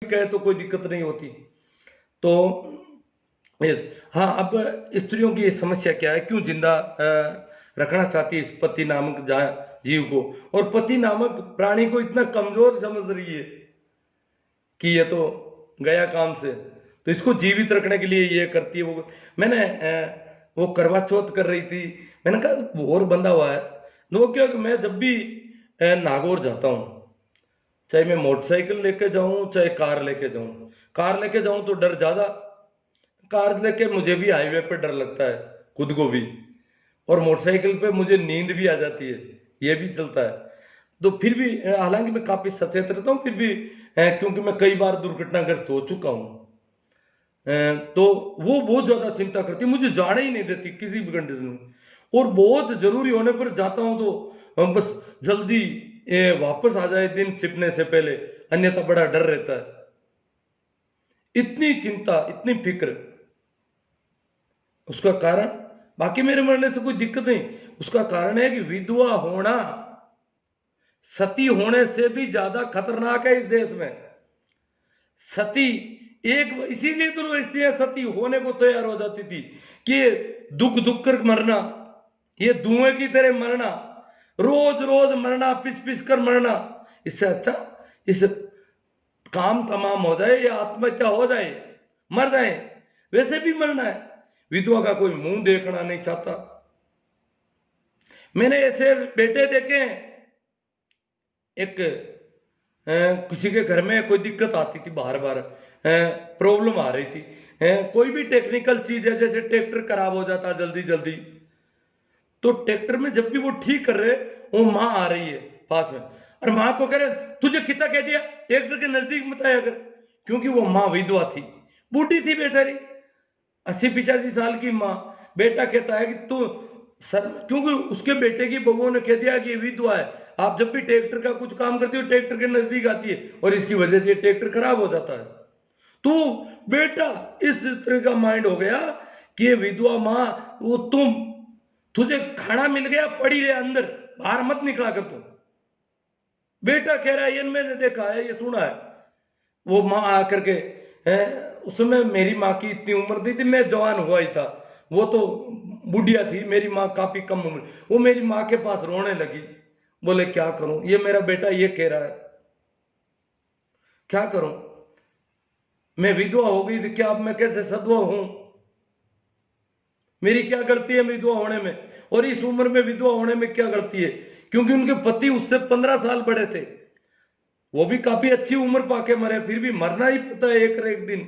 कहे तो कोई दिक्कत नहीं होती। तो हाँ, अब स्त्रियों की समस्या क्या है, क्यों जिंदा रखना चाहती है इस पति नामक जीव को, और पति नामक प्राणी को इतना कमजोर समझ रही है कि ये तो गया काम से, तो इसको जीवित रखने के लिए ये करती है। मैंने वो करवा चौथ कर रही थी, मैंने कहा और बंधा हुआ है। वो क्या कि मैं जब भी नागौर जाता हूँ, चाहे मैं मोटरसाइकिल लेके जाऊं चाहे कार लेके जाऊं, कार लेके जाऊं तो डर ज्यादा, कार लेके मुझे भी हाईवे पे डर लगता है खुद को भी, और मोटरसाइकिल पे मुझे नींद भी आ जाती है, ये भी चलता है। तो फिर भी हालांकि मैं काफी सचेत रहता हूँ, फिर भी क्योंकि मैं कई बार दुर्घटनाग्रस्त हो चुका हूँ, तो वो बहुत ज्यादा चिंता करती है, मुझे जाने ही नहीं देती किसी भी कंडीशन में, और बहुत जरूरी होने पर जाता हूँ तो बस जल्दी वापस आ जाए दिन छिपने से पहले, अन्यथा बड़ा डर रहता है। इतनी चिंता, इतनी फिक्र, उसका कारण, बाकी मेरे मरने से कोई दिक्कत नहीं, उसका कारण है कि विधवा होना सती होने से भी ज्यादा खतरनाक है इस देश में। सती एक, इसीलिए तो स्त्रियां सती होने को तैयार हो जाती थी कि दुख दुख कर मरना, ये धुएं की तरह मरना, रोज रोज मरना, पिस पिस कर मरना, इससे अच्छा इस काम तमाम हो जाए या आत्महत्या हो जाए, मर जाए, वैसे भी मरना है। विधवा का कोई मुंह देखना नहीं चाहता। मैंने ऐसे बेटे देखे हैं, एक किसी के घर में कोई दिक्कत आती थी, बार बार प्रॉब्लम आ रही थी, कोई भी टेक्निकल चीज है, जैसे ट्रैक्टर खराब हो जाता जल्दी जल्दी, तो ट्रैक्टर में जब भी वो ठीक कर रहे, वो माँ आ रही है पास में, और माँ को कह रहे तुझे कितना कह दिया ट्रैक्टर के नजदीक मत आया कर, क्योंकि वो माँ विधवा थी, बूढ़ी थी बेचारी, 80-85 साल की माँ। बेटा कहता है कि तू सर, क्योंकि उसके बेटे की बहू ने कह दिया कि ये विधवा है, आप जब भी ट्रैक्टर का कुछ काम करती हो ट्रैक्टर के नजदीक आती है, और इसकी वजह से ट्रैक्टर खराब हो जाता है। तो बेटा इस तरह का माइंड हो गया कि ये विधवा माँ, वो तुझे खाना मिल गया, पड़ी रहे अंदर, बाहर मत निकला कर तुम। बेटा कह रहा है ये मैंने देखा है, ये सुना है। वो माँ आकर के, उसमें मेरी माँ की इतनी उम्र नहीं थी, मैं जवान हुआ ही था, वो तो बुढ़िया थी, मेरी माँ काफी कम उम्र। वो मेरी माँ के पास रोने लगी, बोले क्या करूं, ये मेरा बेटा ये कह रहा है, क्या करूं, मैं विधवा हो गई थी, क्या अब मैं कैसे सधवा हूं, मेरी क्या गलती है विधवा होने में, और इस उम्र में विधवा होने में क्या गलती है, क्योंकि उनके पति उससे 15 साल बड़े थे, वो भी काफी अच्छी उम्र पाके मरे, फिर भी मरना ही पड़ता है एक एक दिन,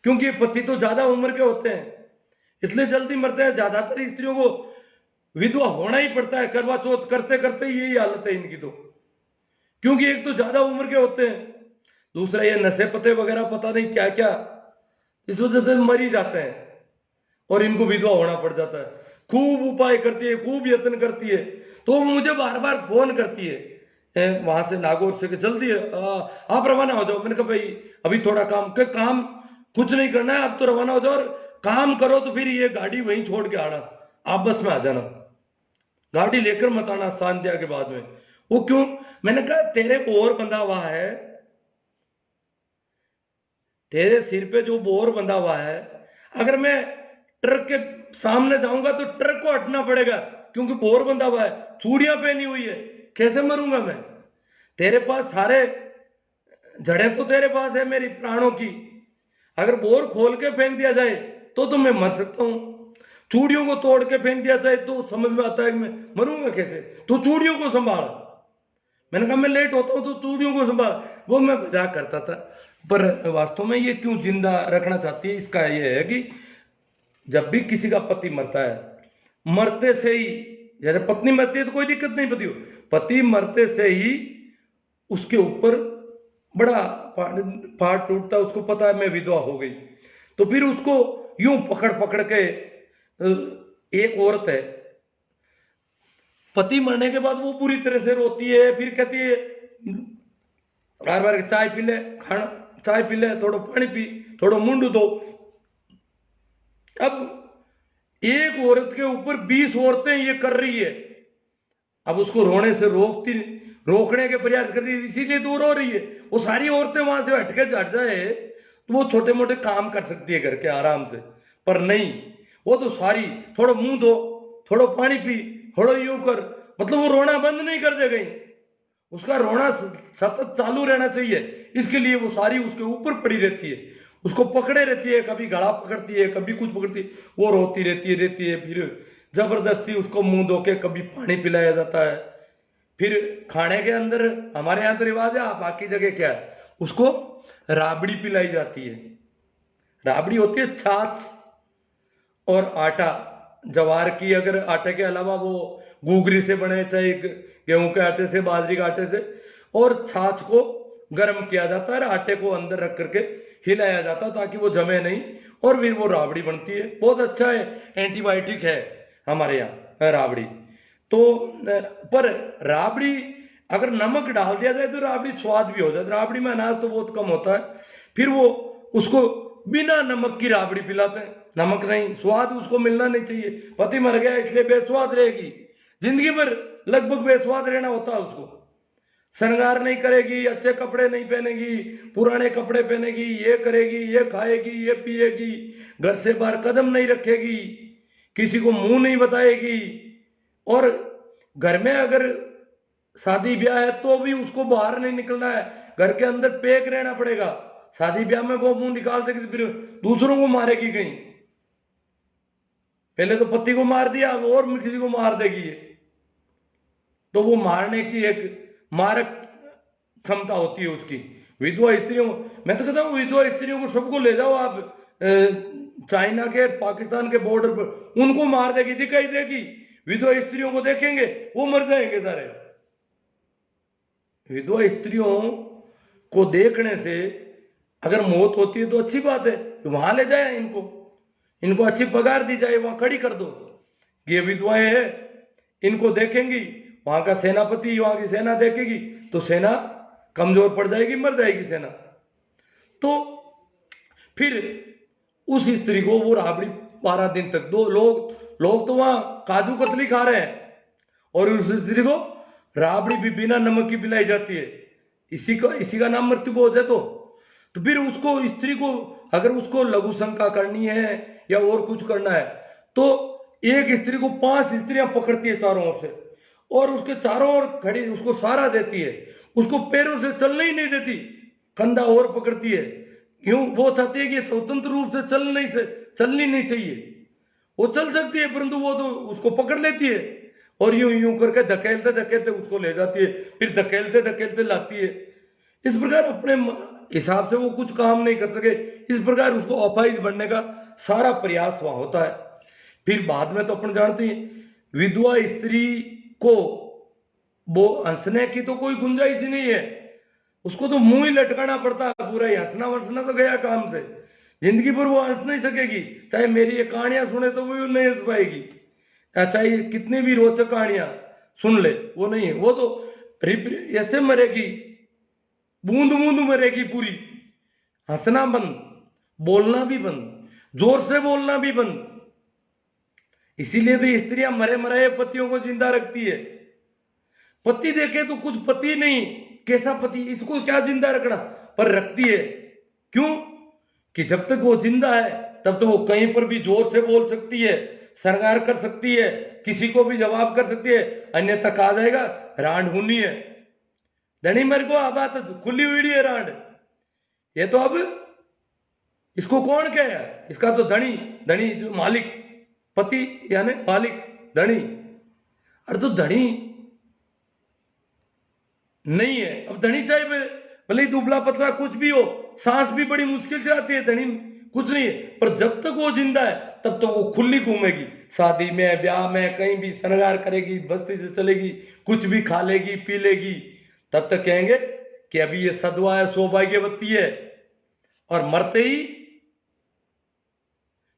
क्योंकि पति तो ज्यादा उम्र के होते हैं, इसलिए जल्दी मरते हैं। ज्यादातर स्त्रियों को विधवा होना ही पड़ता है, करवा चौथ करते करते यही हालत है इनकी तो, क्योंकि एक तो ज्यादा उम्र के होते हैं, दूसरा ये नशे पते वगैरह पता नहीं क्या क्या, इस वजह से मर ही जाते हैं, और इनको विधवा होना पड़ जाता है। खूब उपाय करती है, खूब यत्न करती है, तो वो मुझे बार बार फोन करती है वहां से, नागौर से, कि जल्दी आप रवाना हो जाओ। मैंने कहा भाई अभी थोड़ा काम के, काम कुछ नहीं करना है, आप तो रवाना हो जाओ, और काम करो तो फिर ये गाड़ी वहीं छोड़ के आना, आप बस में आ जाना, गाड़ी लेकर मत आना संध्या के बाद में। वो क्यों, मैंने कहा तेरे बोर बंधा हुआ है, तेरे सिर पे जो बोर बंधा हुआ है, अगर मैं ट्रक के सामने जाऊंगा तो ट्रक को हटना पड़ेगा, क्योंकि बोर बंधा हुआ है, चूड़ियां पहनी हुई है, कैसे मरूंगा मैं। तेरे पास सारे जड़ें तो तेरे पास है मेरी प्राणों की, अगर बोर खोल के फेंक दिया जाए तो मैं मर सकता हूं, चूड़ियों को तोड़ के फेंक दिया जाए तो समझ में आता है कि मैं मरूंगा कैसे, तो चूड़ियों को संभाल। मैंने कहा मैं लेट होता हूं तो चूड़ियों को संभाल, वो मैं मजाक करता था। पर वास्तव में ये क्यों जिंदा रखना चाहती है, इसका ये है कि जब भी किसी का पति मरता है, मरते से ही, जैसे पत्नी मरती है तो कोई दिक्कत नहीं, पति मरते से ही उसके ऊपर बड़ा पार्ट टूटता है, उसको पता है मैं विधवा हो गई, तो फिर उसको यूं पकड़ पकड़ के, एक औरत है, पति मरने के बाद वो पूरी तरह से रोती है, फिर कहती है बार बार चाय पी ले, खाना चाय पी ले, थोड़ा पानी पी, थोड़ा मुंड धो। अब एक औरत के ऊपर 20 औरतें ये कर रही है, अब उसको रोने से रोकने के प्रयास कर रही है, इसीलिए तो वो रो रही है। वो सारी औरतें वहां से हट के हट जाए तो वो छोटे मोटे काम कर सकती है घर के आराम से, पर नहीं, वो तो सारी थोड़ा मुंह धो, थोड़ा पानी पी, थोड़ा यूं कर, मतलब वो रोना बंद नहीं कर दे गई, उसका रोना सतत चालू रहना चाहिए। इसके लिए वो सारी उसके ऊपर पड़ी रहती है, उसको पकड़े रहती है, कभी गला पकड़ती है, कभी कुछ पकड़ती है, वो रोती रहती है। फिर जबरदस्ती उसको मुंह धो के कभी पानी पिलाया जाता है। फिर खाने के अंदर हमारे यहाँ तो रिवाज है, बाकी जगह क्या है, उसको राबड़ी पिलाई जाती है। राबड़ी होती है छाछ और आटा, जवार की, अगर आटे के अलावा वो घूगरी से बने, चाहे गेहूं के आटे से, बाजरी के आटे से, और छाछ को गर्म किया जाता है और आटे को अंदर रख करके हिलाया जाता है ताकि वो जमे नहीं, और फिर वो राबड़ी बनती है। बहुत अच्छा है, एंटीबायोटिक है हमारे यहाँ राबड़ी। तो पर राबड़ी अगर नमक डाल दिया जाए तो राबड़ी स्वाद भी हो जाता है। राबड़ी में अनाज तो बहुत कम होता है, फिर वो उसको बिना नमक की राबड़ी पिलाते हैं। नमक नहीं, स्वाद उसको मिलना नहीं चाहिए। पति मर गया इसलिए बेस्वाद रहेगी, जिंदगी भर लगभग बेस्वाद रहना होता है उसको। श्रृंगार नहीं करेगी, अच्छे कपड़े नहीं पहनेगी, पुराने कपड़े पहनेगी, ये करेगी, ये खाएगी, ये पिएगी, घर से बाहर कदम नहीं रखेगी, किसी को मुंह नहीं बताएगी, और घर में अगर शादी ब्याह है तो भी उसको बाहर नहीं निकलना है, घर के अंदर पैक रहना पड़ेगा। शादी ब्याह में वो मुंह निकाल देगी तो फिर दूसरों को मारेगी कहीं। पहले तो पति को मार दिया, अब और किसी को मार देगी ये। तो वो मारने की एक मारक क्षमता होती है उसकी। विधवा स्त्रियों, मैं तो कहता हूँ विधवा स्त्रियों को सबको ले जाओ आप चाइना के, पाकिस्तान के बॉर्डर पर, उनको मार देगी, दिखाई देगी। विधवा स्त्रियों को देखेंगे वो मर जाएंगे सारे। विधवा स्त्रियों को देखने से अगर मौत होती है तो अच्छी बात है, वहां ले जाए इनको, इनको अच्छी पगार दी जाए, वहां खड़ी कर दो। ये विधवाएं हैं, इनको देखेंगी वहां का सेनापति, वहां की सेना देखेगी तो सेना कमजोर पड़ जाएगी, मर जाएगी सेना। तो फिर उस स्त्री को वो राबड़ी 12 दिन तक, दो लोग तो वहां काजू कतली खा रहे हैं, और उस स्त्री को राबड़ी भी बिना नमक की पिलाई जाती है। इसी का नाम मृत्यु भोज है। तो फिर उसको, स्त्री को अगर उसको लघु शंका करनी है या और कुछ करना है तो एक स्त्री को 5 स्त्रियां पकड़ती है चारों ओर से, और उसके चारों ओर खड़ी उसको सहारा देती है, उसको पैरों से चलने ही नहीं देती, कंधा और पकड़ती है। क्यों? वो चाहती है कि स्वतंत्र रूप से चलनी नहीं चाहिए। वो चल सकती है परंतु वो तो उसको पकड़ लेती है और यूं यूं करके धकेलते धकेलते उसको ले जाती है, फिर धकेलते धकेलते लाती है। इस प्रकार अपने हिसाब से वो कुछ काम नहीं कर सके, इस प्रकार उसको अपाहिज बनने का सारा प्रयास वहां होता है। फिर बाद में तो अपन जानते हैं विधवा स्त्री को वो हंसने की तो कोई गुंजाइश ही नहीं है, उसको तो मुंह ही लटकाना पड़ता है पूरा ही। हंसना वंसना तो गया काम से, जिंदगी भर वो हंस नहीं सकेगी। चाहे मेरी ये कहानियां सुने तो वो नहीं हंस पाएगी, चाहे कितनी भी रोचक कहानियां सुन ले, वो नहीं है। वो तो ऐसे मरेगी, बूंद बूंद मरेगी पूरी। हंसना बंद, बोलना भी बंद, जोर से बोलना भी बंद। इसीलिए तो स्त्रियां मरे मराए पतियों को जिंदा रखती है। पति देखे तो कुछ पति नहीं, कैसा पति, इसको क्या जिंदा रखना, पर रखती है। क्यों? कि जब तक वो जिंदा है तब तो वो कहीं पर भी जोर से बोल सकती है, श्रृंगार कर सकती है, किसी को भी जवाब कर सकती है, अन्यथा कहा जाएगा रांड हुनी है। धनी मेरे को अब बात खुली हुई है रांड। ये तो अब इसको कौन कहे? इसका तो धनी जो मालिक, पति यानी मालिक, धनी। अरे तो धनी नहीं है। अब धनी चाहे भले ही दुबला पतला कुछ भी हो, सांस भी बड़ी मुश्किल से आती है, धनी कुछ नहीं है, पर जब तक वो जिंदा है तब तो वो खुली घूमेगी, शादी में ब्याह में कहीं भी श्रृंगार करेगी, बस्ती से चलेगी, कुछ भी खा लेगी पी लेगी। तब तक कहेंगे कि अभी ये सदवा है, सौभाग्यवती है। और मरते ही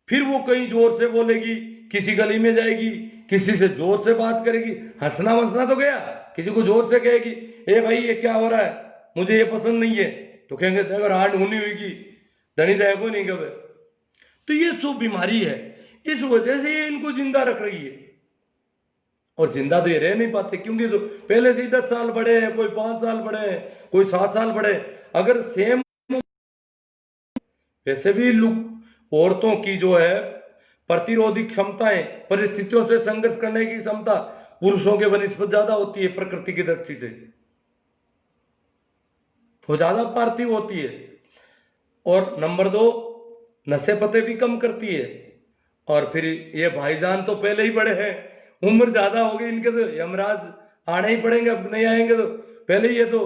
फिर वो कहीं जोर से बोलेगी, किसी गली में जाएगी, किसी से जोर से बात करेगी। हंसना वंसना तो गया, किसी को जोर से कहेगी ए भाई ये क्या हो रहा है, मुझे ये पसंद नहीं है, तो कहेंगे देखो रांड होनी हुई, धनी देखो नहीं कभी। तो ये जो बीमारी है, इस वजह से ये इनको जिंदा रख रही है। और जिंदा तो ये रह नहीं पाते, क्योंकि तो पहले से ही 10 साल बड़े हैं, कोई 5 साल बड़े हैं, कोई 7 साल बड़े हैं। अगर सेम वैसे भी औरतों की जो है प्रतिरोधी क्षमताएं, परिस्थितियों से संघर्ष करने की क्षमता पुरुषों के बनिस्बत ज्यादा होती है, प्रकृति की दृष्टि से वो ज्यादा पार्थिव होती है। और नंबर 2, नशे पते भी कम करती है। और फिर ये भाईजान तो पहले ही बड़े हैं, उम्र ज्यादा हो गई इनके, तो यमराज आने ही पड़ेंगे, अब नहीं आएंगे तो पहले ही ये तो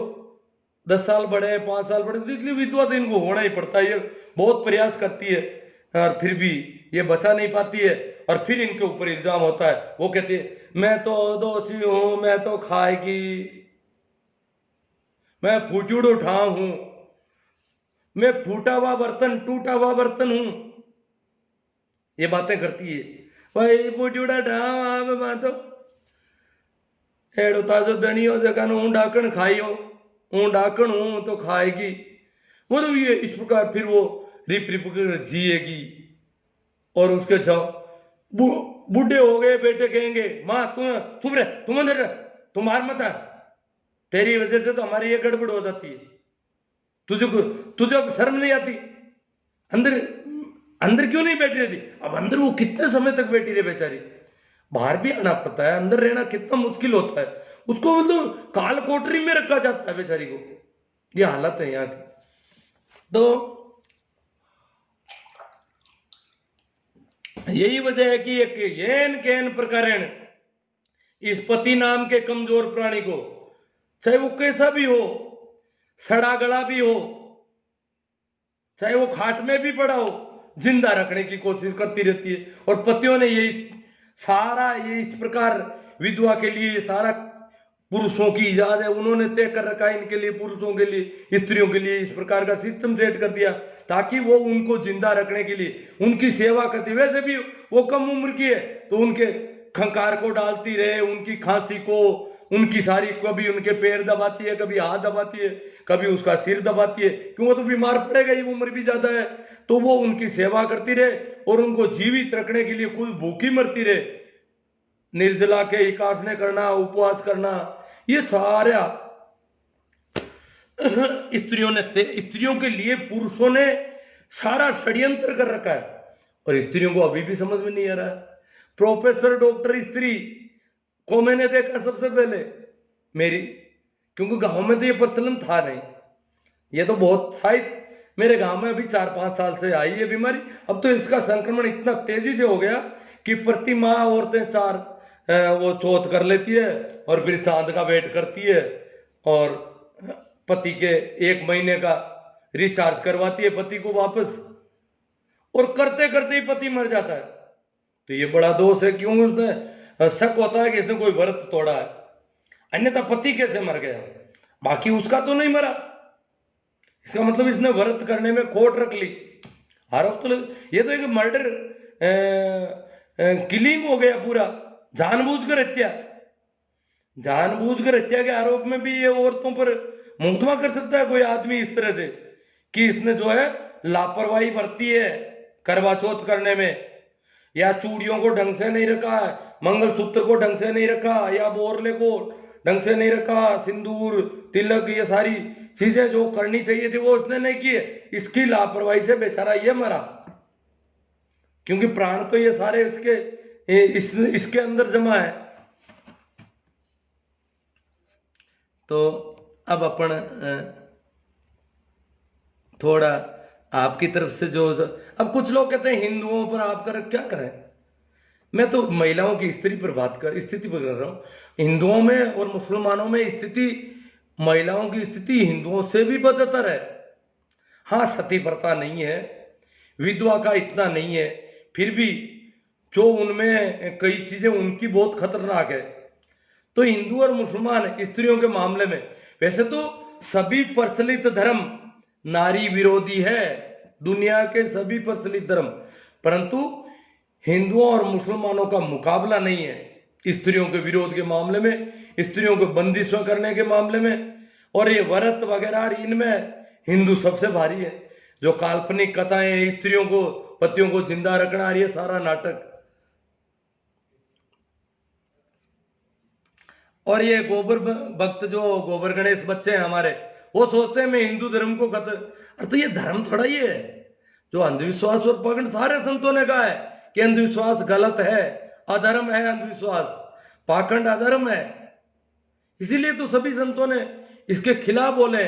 10 साल बड़े हैं, 5 साल बड़े, तो इसलिए विधवा तो इनको होना ही पड़ता है। ये बहुत प्रयास करती है और फिर भी ये बचा नहीं पाती है। और फिर इनके ऊपर इल्जाम होता है, वो कहती है मैं तो दोषी हूं, मैं तो खाएगी, मैं फूटूड़ उठा हूं, मैं फूटा हुआ बर्तन, टूटा हुआ बर्तन हूं, ये बातें करती है। भाई फूटूड़ा ढाव मैं तो एड़ो ताजो दनियो जगह हूं डाकण खाइयो, हूं डाकण हूं तो खाएगी, मतलब ये इस प्रकार फिर वो रिप रिप कर जिएगी। और उसके बूढ़े हो गए बेटे कहेंगे माँ तू चुप रहे, तुम अंदर रह, तुम मार मत आ, तेरी वजह से तो हमारी ये गड़बड़ हो जाती है, तुझे तुझे अब शर्म नहीं आती, अंदर अंदर क्यों नहीं बैठी रहती? अब अंदर वो कितने समय तक बैठी रहे बेचारी, बाहर भी आना पड़ता है, अंदर रहना कितना मुश्किल होता है, उसको मतलब काल कोठरी में रखा जाता है बेचारी को। ये हालत है यहाँ की। तो यही वजह है कि एक येन केन प्रकरण इस पति नाम के कमजोर प्राणी को, चाहे वो कैसा भी हो, सड़ा गला भी हो, चाहे वो खाट में भी पड़ा हो, जिंदा रखने की कोशिश करती रहती है। और पतियों ने ये सारा ये इस प्रकार विधवा के लिए ये सारा पुरुषों की इजाजत है, उन्होंने तय कर रखा है इनके लिए, पुरुषों के लिए, स्त्रियों के लिए इस प्रकार का सिस्टम सेट कर दिया ताकि वो उनको जिंदा रखने के लिए उनकी सेवा करती। वैसे भी वो कम उम्र की है तो उनके खंकार को डालती रहे, उनकी खांसी को, उनकी सारी, कभी उनके पैर दबाती है, कभी हाथ दबाती है, कभी उसका सिर दबाती है, क्यों वो तो बीमार पड़ेगा ही, उम्र भी ज्यादा है, तो वो उनकी सेवा करती रहे और उनको जीवित रखने के लिए खुद भूखी मरती रहे, निर्जला के एकादशी करना, उपवास करना, ये सारा स्त्रियों के लिए पुरुषों ने सारा षड्यंत्र कर रखा है। और स्त्रियों को अभी भी समझ में नहीं आ रहा है। प्रोफेसर डॉक्टर स्त्री को मैंने देखा सबसे पहले मेरी, क्योंकि गांव में तो ये प्रचलन था नहीं, ये तो बहुत शायद मेरे गांव में अभी 4-5 साल से आई है बीमारी। अब तो इसका संक्रमण इतना तेजी से हो गया कि प्रति माह औरतें 4 वो चौथ कर लेती है और फिर चांद का वेट करती है और पति के 1 महीने का रिचार्ज करवाती है पति को वापस, और करते करते ही पति मर जाता है। तो ये बड़ा दोष है। क्यों? उसने शक होता है कि इसने कोई व्रत तोड़ा है, अन्यथा पति कैसे मर गया, बाकी उसका तो नहीं मरा, इसका मतलब इसने व्रत करने में खोट रख ली, आरोप तो ये तो एक मर्डर किलिंग हो गया पूरा, जानबूझकर हत्या। जानबूझकर हत्या के आरोप में भी ये औरतों पर मुकदमा कर सकता है कोई आदमी इस तरह से कि इसने जो है लापरवाही बरती है करवा चौथ करने में, या चूड़ियों को ढंग से नहीं रखा है, मंगलसूत्र को ढंग से नहीं रखा, या बोरले को ढंग से नहीं रखा, सिंदूर तिलक ये सारी चीजें जो करनी चाहिए थी वो उसने नहीं की है। इसकी लापरवाही से बेचारा ये मरा, क्योंकि प्राण तो ये सारे इसके अंदर जमा है। तो अब अपन थोड़ा आपकी तरफ से जो अब कुछ लोग कहते हैं हिंदुओं पर आप क्या करें, मैं तो महिलाओं की स्थिति पर कर रहा हूं। हिंदुओं में और मुसलमानों में स्थिति, महिलाओं की स्थिति हिंदुओं से भी बदतर है। हाँ, सती प्रथा नहीं है, विधवा का इतना नहीं है, फिर भी जो उनमें कई चीजें उनकी बहुत खतरनाक है। तो हिंदू और मुसलमान स्त्रियों के मामले में वैसे तो सभी प्रचलित धर्म नारी विरोधी है, दुनिया के सभी प्रचलित धर्म, परंतु हिंदुओं और मुसलमानों का मुकाबला नहीं है स्त्रियों के विरोध के मामले में, स्त्रियों को बंदिशों करने के मामले में। और ये व्रत वगैरह इनमें हिंदू सबसे भारी है। जो काल्पनिक कथाएं स्त्रियों को, पतियों को जिंदा रखना, ये सारा नाटक। और ये गोबर भक्त जो गोबर गणेश बच्चे हैं हमारे, वो सोचते हैं मैं हिंदू धर्म को खत्म। अरे तो ये धर्म थोड़ा ही है जो अंधविश्वास और पाखंड। सारे संतों ने कहा है कि अंधविश्वास गलत है, अधर्म है अंधविश्वास, पाखंड अधर्म है। इसीलिए तो सभी संतों ने इसके खिलाफ बोले।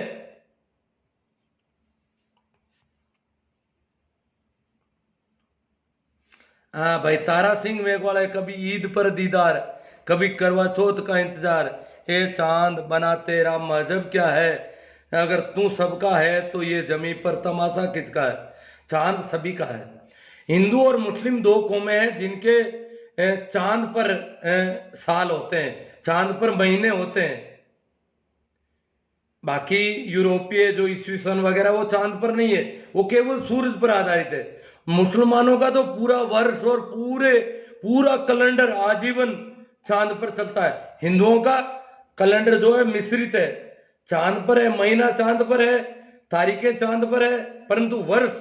हाँ भाई, तारा सिंह मेघवाला, कभी ईद पर दीदार, कभी करवा चौथ का इंतजार, ए चांद बना तेरा मजहब क्या है, अगर तू सबका है तो ये जमी पर तमाशा किसका है। चांद सभी का है। हिंदू और मुस्लिम दो कौमें हैं जिनके चांद पर साल होते हैं, चांद पर महीने होते हैं। बाकी यूरोपीय जो ईस्वी सन वगैरह वो चांद पर नहीं है, वो केवल सूरज पर आधारित है। मुसलमानों का तो पूरा वर्ष और पूरा कैलेंडर आजीवन चांद पर चलता है। हिंदुओं का कैलेंडर जो है मिश्रित है, चांद पर है, महीना चांद पर है, तारीखें चांद पर है, परंतु वर्ष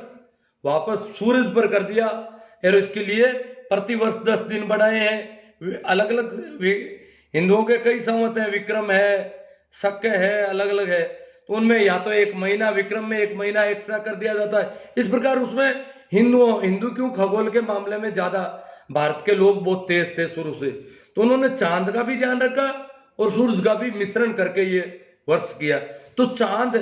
वापस सूरज पर कर दिया। और इसके लिए प्रतिवर्ष 10 दिन बढ़ाए हैं। अलग अलग हिंदुओं के कई संवत हैं, विक्रम है, शक है, अलग अलग है। तो उनमें या तो एक महीना विक्रम में एक महीना एक्स्ट्रा कर दिया जाता है। इस प्रकार उसमें हिंदू क्यों खगोल के मामले में ज्यादा, भारत के लोग बहुत तेज थे शुरू से, तो उन्होंने चांद का भी ध्यान रखा और सूरज का भी मिश्रण करके ये वर्ष किया। तो चांद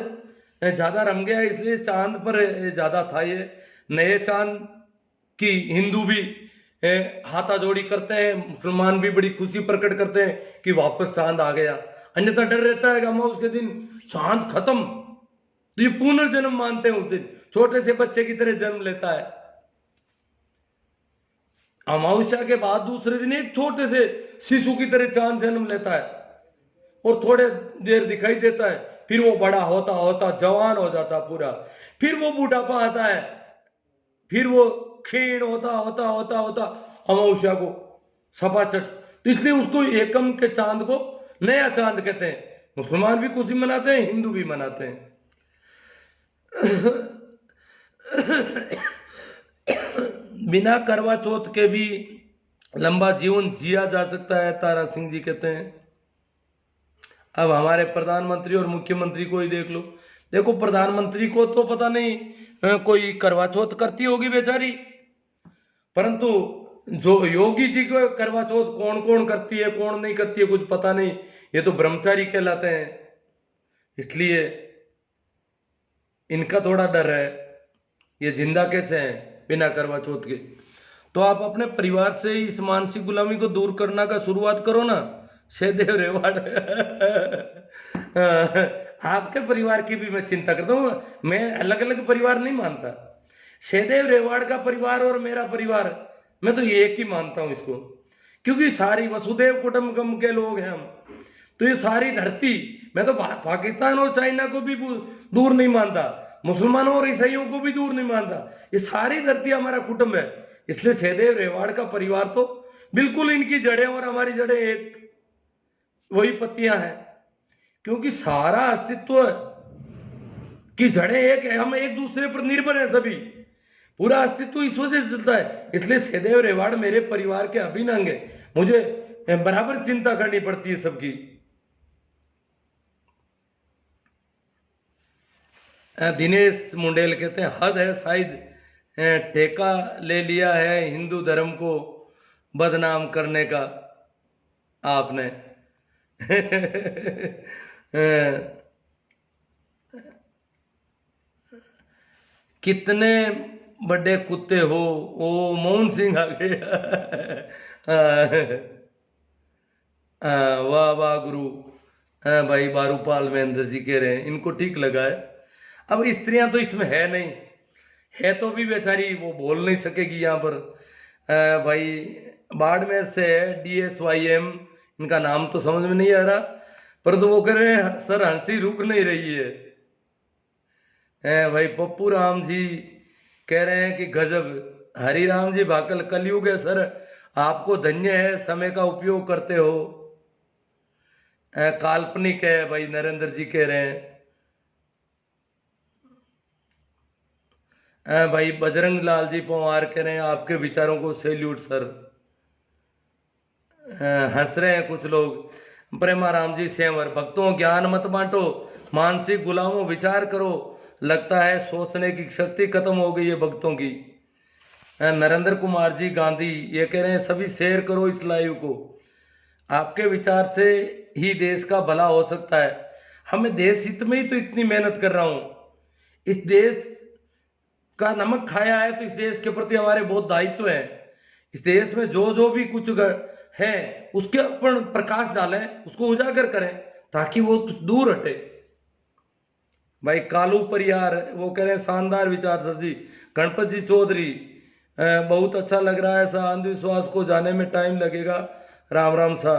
ज्यादा रम गया, इसलिए चांद पर ज्यादा था ये। नए चांद की हिंदू भी हाथाजोड़ी करते हैं, मुसलमान भी बड़ी खुशी प्रकट करते हैं कि वापस चांद आ गया। अन्यथा डर रहता है कि अमावस के दिन चांद खत्म, तो ये पुनर्जन्म मानते हैं उस दिन, छोटे से बच्चे की तरह जन्म लेता है। अमावस्या के बाद दूसरे दिन एक छोटे से शिशु की तरह चांद जन्म लेता है और थोड़े देर दिखाई देता है, फिर वो बड़ा होता होता जवान हो जाता पूरा, फिर वो बुढ़ापा आता है, फिर वो क्षीण होता होता होता होता अमावस्या को सपाचट। तो इसलिए उसको एकम के चांद को नया चांद कहते हैं। मुसलमान भी खुशी मनाते हैं, हिंदू भी मनाते हैं। बिना करवा चौथ के भी लंबा जीवन जिया जा सकता है, तारा सिंह जी कहते हैं। अब हमारे प्रधानमंत्री और मुख्यमंत्री को ही देख लो। देखो, प्रधानमंत्री को तो पता नहीं कोई करवा चौथ करती होगी बेचारी, परंतु जो योगी जी को करवा चौथ कौन कौन करती है कौन नहीं करती है कुछ पता नहीं, ये तो ब्रह्मचारी कहलाते हैं। इसलिए इनका थोड़ा डर है, ये जिंदा कैसे हैं बिना करवा चौथ के। तो आप अपने परिवार से इस मानसिक गुलामी को दूर करना का शुरुआत करो ना, सहदेव रेवाड़। आपके परिवार की भी मैं चिंता करता हूँ, मैं अलग अलग परिवार नहीं मानता। सहदेव रेवाड़ का परिवार और मेरा परिवार, मैं तो एक ही मानता हूँ इसको, क्योंकि सारी वसुदेव कुटुंबकम के लोग हैं हम। तो ये सारी धरती, मैं तो पाकिस्तान और चाइना को भी दूर नहीं मानता, मुसलमानों और ईसाइयों को भी दूर नहीं मानता, ये सारी धरती हमारा कुटुंब है। इसलिए सहदेव रेवाड़ का परिवार तो बिल्कुल इनकी जड़ें और हमारी जड़ें एक वही पत्तियां हैं, क्योंकि सारा अस्तित्व की जड़ें एक है, हम एक दूसरे पर निर्भर है सभी, पूरा अस्तित्व इस वजह से चलता है। इसलिए सहदेव रेवाड़ मेरे परिवार के अभिन्न अंग है, मुझे बराबर चिंता करनी पड़ती है सबकी। दिनेश मुंडेल कहते हैं हद है शायद, ठेका ले लिया है हिंदू धर्म को बदनाम करने का आपने। कितने बड़े कुत्ते हो, ओ मोहन सिंह आ गया। वाह वाह गुरु। भाई बारूपाल महेंद्र जी कह रहे हैं इनको ठीक लगा है। अब स्त्रियां तो इसमें है नहीं, है तो भी बेचारी वो बोल नहीं सकेगी यहाँ पर। भाई बाड़मेर से है DSYM, इनका नाम तो समझ में नहीं आ रहा, पर तो वो कह रहे हैं सर हंसी रुक नहीं रही है। भाई पप्पू राम जी कह रहे हैं कि गजब, हरि राम जी भाकल कलयुग है सर, आपको धन्य है समय का उपयोग करते हो। काल्पनिक है भाई नरेंद्र जी कह रहे हैं। भाई बजरंग लाल जी पवार कह रहे हैं आपके विचारों को सैल्यूट सर। हंस रहे हैं कुछ लोग। प्रेमाराम जी सेंवर, भक्तों ज्ञान मत बांटो, मानसिक गुलामों विचार करो, लगता है सोचने की शक्ति खत्म हो गई है भक्तों की। नरेंद्र कुमार जी गांधी ये कह रहे हैं सभी शेयर करो इस लाइव को, आपके विचार से ही देश का भला हो सकता है। हमें देश हित में ही तो इतनी मेहनत कर रहा हूं, इस देश का नमक खाया है तो इस देश के प्रति हमारे बहुत दायित्व है। इस देश में जो जो भी कुछ है उसके ऊपर प्रकाश डालें, उसको उजागर करें ताकि वो कुछ दूर हटे। भाई कालू परियार वो कह रहे हैं शानदार विचार सर जी। गणपत जी चौधरी बहुत अच्छा लग रहा है, ऐसा अंधविश्वास को जाने में टाइम लगेगा। राम राम सा।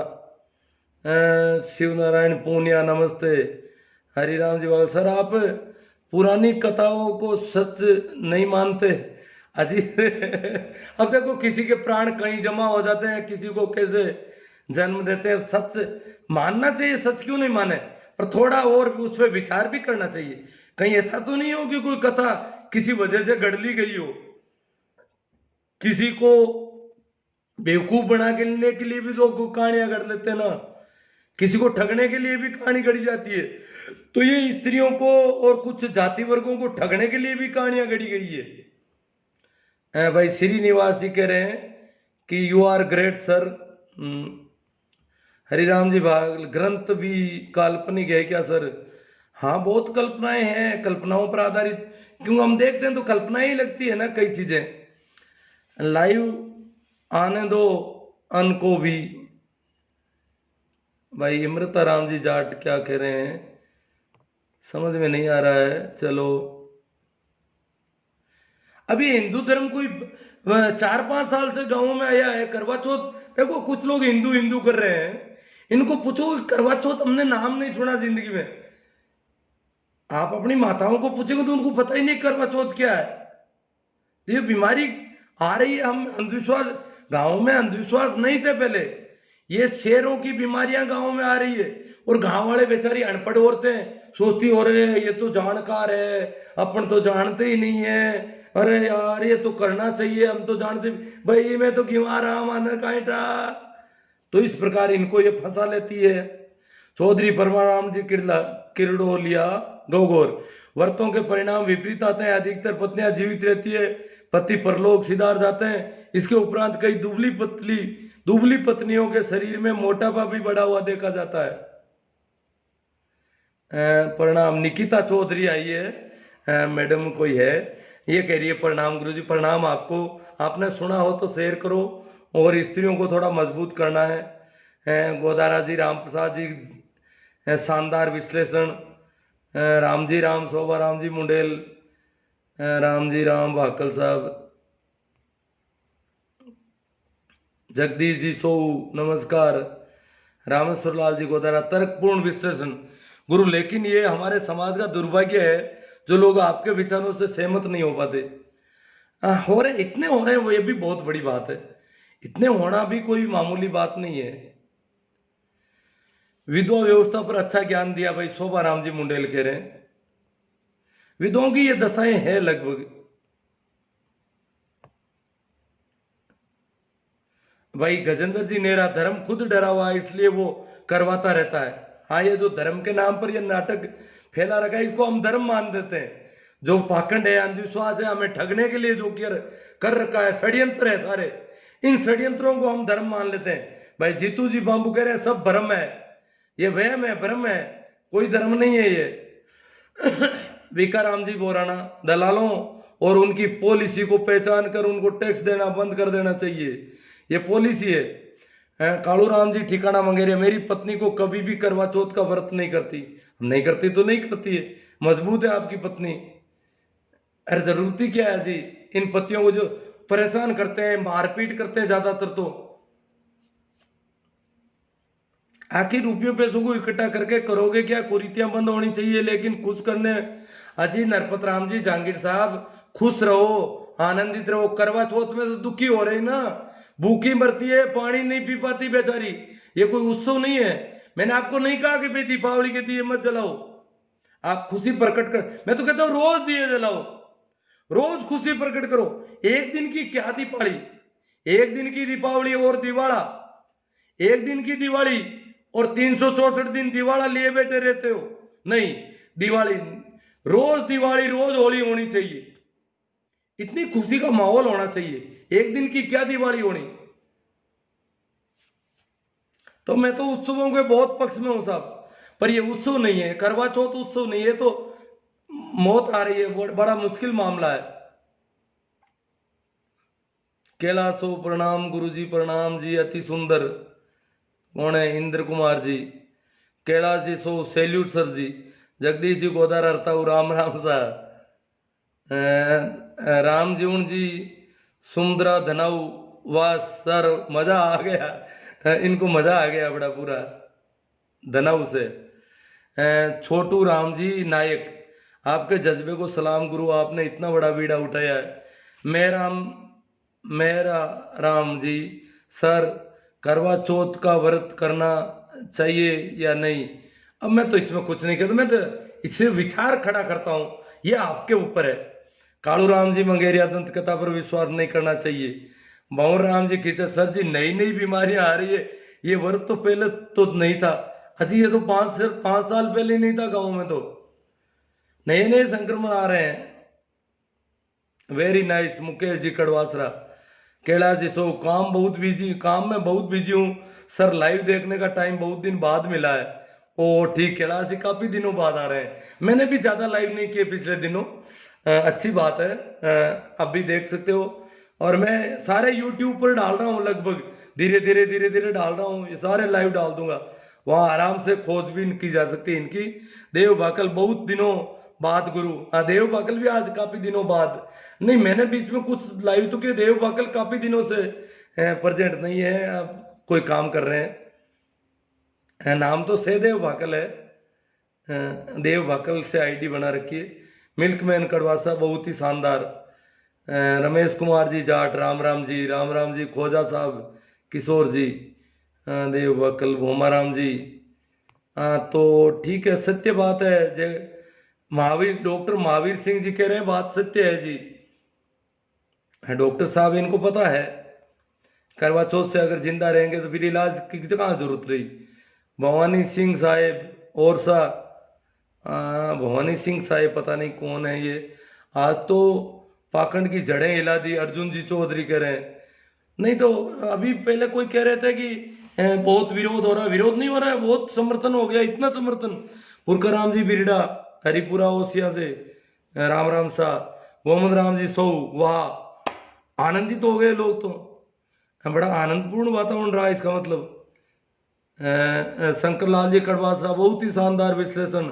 शिव नारायण पूनिया नमस्ते। हरिराम जी बाबू सर आप पुरानी कथाओं को सच नहीं मानते अजी। अब देखो किसी के प्राण कहीं जमा हो जाते हैं, किसी को कैसे जन्म देते हैं। सच मानना चाहिए, सच क्यों नहीं माने, पर थोड़ा और उस पर विचार भी करना चाहिए। कहीं ऐसा तो नहीं हो कि कोई कथा किसी वजह से गढ़ ली गई हो, किसी को बेवकूफ बना के लेने के लिए भी लोग कहानियां गढ़ लेते हैं ना, किसी को ठगने के लिए भी कहानी गढ़ी जाती है। तो ये स्त्रियों को और कुछ जाति वर्गों को ठगने के लिए भी कहानियां गढ़ी गई है। भाई श्रीनिवास जी कह रहे हैं कि you are great sir. Hariram ji भाग ग्रंथ भी काल्पनिक है क्या सर? हाँ बहुत कल्पनाएं हैं, कल्पनाओं पर आधारित, क्यों हम देखते हैं तो कल्पना ही लगती है ना कई चीजें। लाइव आने दो अन को भी। भाई अमृता राम जी जाट क्या कह रहे हैं समझ में नहीं आ रहा है। चलो अभी हिंदू धर्म कोई 4-5 साल से गांवों में आया है। करवा चौथ देखो कुछ लोग हिंदू हिंदू कर रहे हैं, इनको पूछो करवा चौथ हमने नाम नहीं सुना जिंदगी में। आप अपनी माताओं को पूछेंगे तो उनको पता ही नहीं करवा चौथ क्या है। ये बीमारी आ रही है, हम अंधविश्वास, गांव में अंधविश्वास नहीं थे पहले, ये शहरों की बीमारियां गांव में आ रही है। और गांव वाले बेचारी अनपढ़ औरतें सोचती हो रहे ये तो जानकार है, अपन तो जानते ही नहीं है, अरे यार ये तो करना चाहिए, हम तो जानते भाई, मैं तो क्यों आ रहा माना कांटा। तो इस प्रकार इनको ये फंसा लेती है। चौधरी परमाराम जी किरडोलिया गौगोर, व्रतों के परिणाम विपरीत आते हैं, अधिकतर पत्नियां जीवित रहती है, पति परलोक सिधार जाते हैं। इसके उपरांत कई दुबली पत्नियों के शरीर में मोटापा भी बढ़ा हुआ देखा जाता है। प्रणाम निकिता चौधरी आई है मैडम कोई है, ये कह रही है प्रणाम गुरुजी। प्रणाम आपको, आपने सुना हो तो शेयर करो और स्त्रियों को थोड़ा मजबूत करना है। गोदारा जी राम प्रसाद जी शानदार विश्लेषण। राम जी राम शोभा राम जी मुंडेल, राम जी राम भाकल साहब, जगदीश जी सो नमस्कार। रामेश्वर लाल जी गोदारा तर्कपूर्ण विश्लेषण गुरु। लेकिन ये हमारे समाज का दुर्भाग्य है जो लोग आपके विचारों से सहमत नहीं हो पाते। हो रहे इतने हो रहे हैं वो, ये भी बहुत बड़ी बात है। इतने होना भी कोई मामूली बात नहीं है। विधवा व्यवस्था पर अच्छा ज्ञान दिया भाई शोभा राम जी मुंडेल कह रहे हैं। विधवाओं की ये दशाएं हैं लगभग। भाई गजेंद्र जी नेरा, धर्म खुद डरा हुआ है इसलिए वो करवाता रहता है। हाँ ये जो धर्म के नाम पर ये नाटक फैला रखा है इसको हम धर्म मान देते हैं। जो पाखंड है, अंधविश्वास है, हमें ठगने के लिए जो कर रखा है, षड्यंत्र है सारे, इन षड्यंत्रों को हम धर्म मान लेते हैं। भाई जीतू जी बाबू कह रहे हैं सब भ्रम है, ये वहम है, भ्रम है, कोई धर्म नहीं है ये। विकाराम जी बोराना, दलालों और उनकी पॉलिसी को पहचान कर उनको टैक्स देना बंद कर देना चाहिए, ये पॉलिसी है। कालू राम जी ठिकाना मंगेरिया, मेरी पत्नी को कभी भी करवा चौथ का व्रत नहीं करती। नहीं करती तो नहीं करती है, मजबूत है आपकी पत्नी। अरे जरूरती क्या है जी इन पतियों को जो परेशान करते हैं, मारपीट करते हैं ज्यादातर। तो आखिर रुपयों पैसों को इकट्ठा करके करोगे क्या? कुरीतियां बंद होनी चाहिए लेकिन खुश करने। अजी नरपत राम जी जहांगीर साहब, खुश रहो, आनंदित रहो। करवा चौथ में तो दुखी हो रही ना, भूखी मरती है, पानी नहीं पी पाती बेचारी। ये कोई उत्सव नहीं है। मैंने आपको नहीं कहा कि भाई दीपावली के दिए मत जलाओ, आप खुशी प्रकट कर। मैं तो कहता हूं रोज दिए जलाओ, रोज खुशी प्रकट करो। एक दिन की क्या दीपावली, एक दिन की दीपावली और दिवाला, एक दिन की दिवाली और 364 दिन दिवाला लिए बैठे रहते हो। नहीं, दिवाली रोज होली होनी चाहिए, इतनी खुशी का माहौल होना चाहिए। एक दिन की क्या दिवाली होनी। तो मैं तो उत्सवों के बहुत पक्ष में हूं साहब, पर ये उत्सव नहीं है, करवा चौथ उत्सव नहीं है, तो मौत आ रही है, बड़ा मुश्किल मामला है। कैलाशो प्रणाम गुरुजी, प्रणाम जी, अति सुंदर। कौन है? इंद्र कुमार जी। कैलाश जी सो सैल्यूट सर जी। जगदीश जी गोदार हरता हूँ, राम राम सा। राम जीवन जी सुंदरा धनाऊ, वाह सर मजा आ गया। इनको मजा आ गया बड़ा पूरा धनाऊ से। छोटू राम जी नायक, आपके जज्बे को सलाम गुरु, आपने इतना बड़ा बीड़ा उठाया है। मेरा राम जी सर, करवा चौथ का व्रत करना चाहिए या नहीं? अब मैं तो इसमें कुछ नहीं कहता, मैं तो इसे विचार खड़ा करता हूं, ये आपके ऊपर है। कालू राम जी मंगेरिया, दंत कथा पर विश्वास नहीं करना चाहिए। बाउर राम जी कीचड़, सर जी नई नई बीमारियां आ रही है, ये व्रत तो पहले तो नहीं था। अजी ये तो 5 साल पहले नहीं था गाँव में, तो नए नए संक्रमण आ रहे हैं। Very nice Mukesh ji Kadwasara. कैलाश जी सो काम में बहुत बिजी हूँ सर, लाइव देखने का टाइम बहुत दिन बाद मिला है। ओ ठीक, कैलाश जी काफी दिनों बाद आ रहे हैं। मैंने भी ज्यादा लाइव नहीं किए पिछले दिनों, अच्छी बात है। अब भी देख सकते हो, और मैं सारे यूट्यूब पर डाल रहा हूँ, लगभग धीरे धीरे डाल रहा हूँ, ये सारे लाइव डाल दूंगा, वहाँ आराम से खोजबीन की जा सकती है इनकी। देव भाकल बहुत दिनों बाद गुरु, हाँ देव भाकल भी आज काफी दिनों बाद। नहीं, मैंने बीच में कुछ लाइव तो किए, देव भाकल काफी दिनों से प्रेजेंट नहीं है, अब कोई काम कर रहे हैं। नाम तो सहदेव भाकल है, देव भाकल से आईडी बना रखी है। मिल्कमैन कड़वासा बहुत ही शानदार। रमेश कुमार जी जाट, राम राम जी खोजा साहब, किशोर जी, देव भाकल, भोमा राम जी। तो ठीक है, सत्य बात है। जय डॉक्टर महावीर सिंह जी कह रहे हैं, बात सत्य है जी। डॉक्टर साहब इनको पता है, करवा चौथ से अगर जिंदा रहेंगे तो फिर इलाज की कहाँ जरूरत रही। भवानी सिंह साहेब और सा, भवानी सिंह साहेब पता नहीं कौन है ये। आज तो पाखंड की जड़ें हिला दी, अर्जुन जी चौधरी कह रहे हैं। नहीं तो अभी पहले कोई कह रहे थे कि बहुत विरोध हो रहा है, विरोध नहीं हो रहा है, बहुत समर्थन हो गया, इतना समर्थन। पुरकाराम जी बिरडा हरिपुरा ओसिया से, राम सा। गोविंद राम जी सो, वाह आनंदित हो गए लोग, तो बड़ा आनंदपूर्ण वातावरण रहा इसका मतलब। शंकर लाल जी कड़वासरा, बहुत ही शानदार विश्लेषण।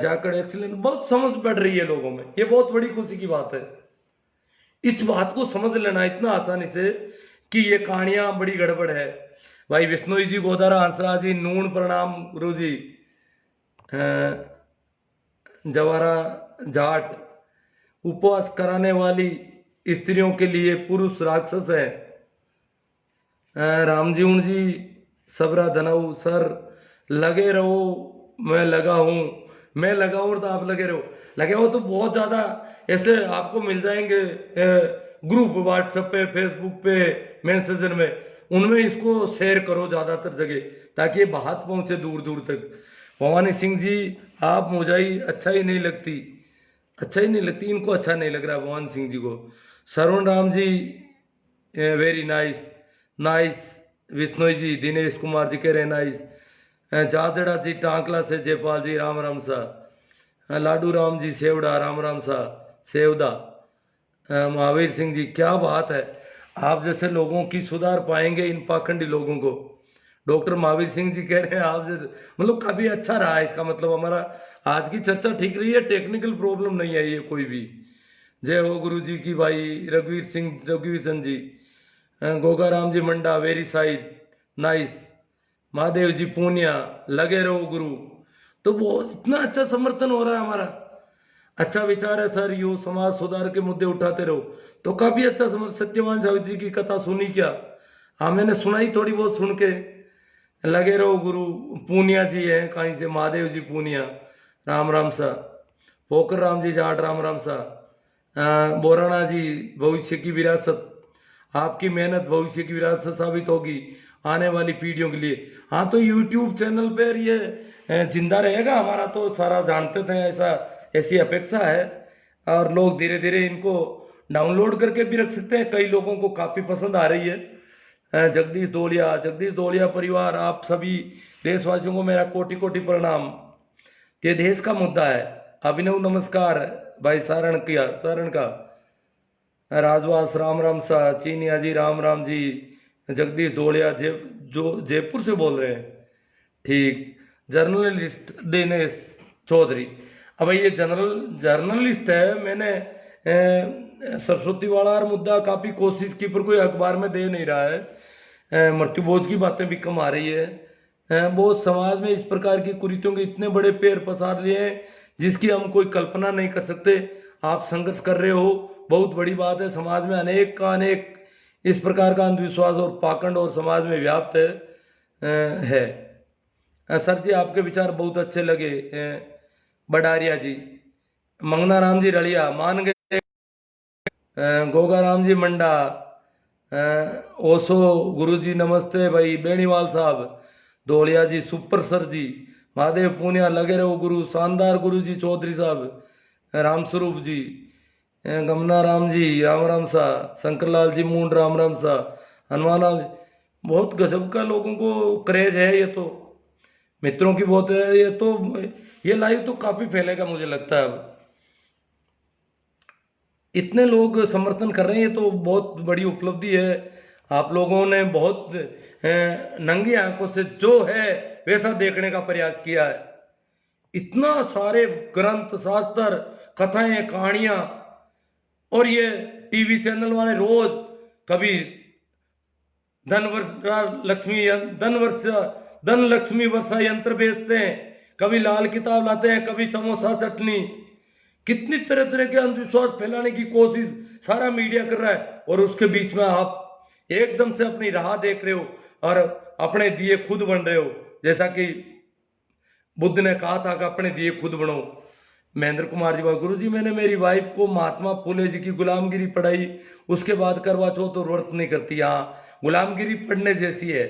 जाकड़ एक्सीलेंट, बहुत समझ बढ़ रही है लोगों में, ये बहुत बड़ी खुशी की बात है। इस बात को समझ लेना इतना आसानी से कि ये कहानियां बड़ी गड़बड़ है। भाई विष्णु जी गोदारा, हंसराज जी नून प्रणाम गुरु जी। जवारा जाट, उपवास कराने वाली स्त्रियों के लिए पुरुष राक्षस है। रामजीवन जी सबरा धनाऊ, सर लगे रहो, मैं लगा हूँ तो आप लगे रहो। लगे हो तो बहुत ज़्यादा ऐसे आपको मिल जाएंगे ग्रुप, व्हाट्सएप पे, फेसबुक पे, मैसेंजर में, उनमें इसको शेयर करो ज़्यादातर जगह, ताकि ये बात पहुँचे दूर दूर तक। भवानी सिंह जी, आप मुझाई अच्छा ही नहीं लगती, इनको अच्छा नहीं लग रहा भवानी सिंह जी को। श्रवण राम जी वेरी नाइस। विष्णु जी, दिनेश कुमार जी कह रहे नाइस। जादड़ा जी टांकला से, जयपाल जी राम सा। लाडू राम जी सेवड़ा, राम सा सेवदा। महावीर सिंह जी, क्या बात है, आप जैसे लोगों की सुधार पाएंगे इन पाखंडी लोगों को। डॉक्टर महावीर सिंह जी कह रहे हैं आप जैसे, मतलब काफी अच्छा रहा है इसका मतलब। हमारा आज की चर्चा ठीक रही है, टेक्निकल प्रॉब्लम नहीं आई है कोई भी। जय हो गुरु जी की। भाई रघुवीर सिंह जी, गोगा राम जी मंडा, वेरी साइड नाइस। महादेव जी पूनिया, लगे रहो गुरु। तो बहुत इतना अच्छा समर्थन हो रहा है हमारा, अच्छा विचार है सर, यो समाज सुधार के मुद्दे उठाते रहो, तो काफी अच्छा समझ। सत्यवान सावित्री की कथा सुनी क्या? हाँ मैंने सुनाई, थोड़ी बहुत सुन के। लगे रहो गुरु, पूनिया जी है कहीं से, महादेव जी पूनिया, राम सा। पोकर राम जी जाट, राम सा। बोराणा जी, भविष्य की विरासत, आपकी मेहनत भविष्य की विरासत साबित होगी। आने वाली पीढ़ियों के लिए। हाँ, तो यूट्यूब चैनल पर ये जिंदा रहेगा हमारा, तो सारा जानते थे, ऐसा ऐसी अपेक्षा है। और लोग धीरे धीरे इनको डाउनलोड करके भी रख सकते हैं, कई लोगों को काफ़ी पसंद आ रही है। जगदीश दौड़िया परिवार, आप सभी देशवासियों को मेरा कोटि कोटि प्रणाम। ये देश का मुद्दा है। अभिनव नमस्कार भाई सारण का राजवास, राम राम सा, चीनिया जी राम राम जी, जगदीश दौड़िया जो जयपुर से बोल रहे हैं, ठीक। जर्नलिस्ट दिनेश चौधरी, अब ये जर्नलिस्ट है। मैंने सरस्वती वाला और मुद्दा काफ़ी कोशिश की, पर कोई अखबार में दे नहीं रहा है। मृत्युभोज की बातें भी कम आ रही है। बहुत समाज में इस प्रकार की कुरीतियों के इतने बड़े पैर पसार लिए हैं जिसकी हम कोई कल्पना नहीं कर सकते। आप संघर्ष कर रहे हो, बहुत बड़ी बात है। समाज में अनेक इस प्रकार का अंधविश्वास और पाखंड और समाज में व्याप्त है। सर जी, आपके विचार बहुत अच्छे लगे। बडारिया जी, मंगना राम जी रड़िया मान गए, गोगा राम जी मंडा, ओसो गुरु जी नमस्ते भाई, बेनीवाल साहब, दौड़िया जी सुपर सर जी, महादेव पूनिया लगे रहो गुरु, शानदार गुरु जी चौधरी साहब, राम स्वरूप जी, गमना राम जी राम राम सा, शंकरलाल जी मूंड राम राम सा, हनुमान राम जी। बहुत गजब का लोगों को क्रेज है, ये तो मित्रों की बहुत है। ये लाइव तो काफी फैलेगा मुझे लगता है। अब इतने लोग समर्थन कर रहे हैं, ये तो बहुत बड़ी उपलब्धि है। आप लोगों ने बहुत नंगी आंखों से जो है वैसा देखने का प्रयास किया है। इतना सारे ग्रंथ शास्त्र, कथाएं, कहानियां, और ये टीवी चैनल वाले रोज कभी धन लक्ष्मी वर्षा यंत्र बेचते हैं, कभी लाल किताब लाते हैं, कभी समोसा चटनी। कितनी तरह तरह के अंधविश्वास फैलाने की कोशिश सारा मीडिया कर रहा है, और उसके बीच में आप एकदम से अपनी राह देख रहे हो और अपने दिए खुद बन रहे हो। जैसा कि बुद्ध ने कहा था कि अपने दिए खुद बनो। महेंद्र कुमार जी, गुरु जी मैंने मेरी वाइफ को महात्मा फुले जी की गुलामगिरी पढ़ाई, उसके बाद करवा चौथ और व्रत नहीं करती। हाँ, गुलामगिरी पढ़ने जैसी है।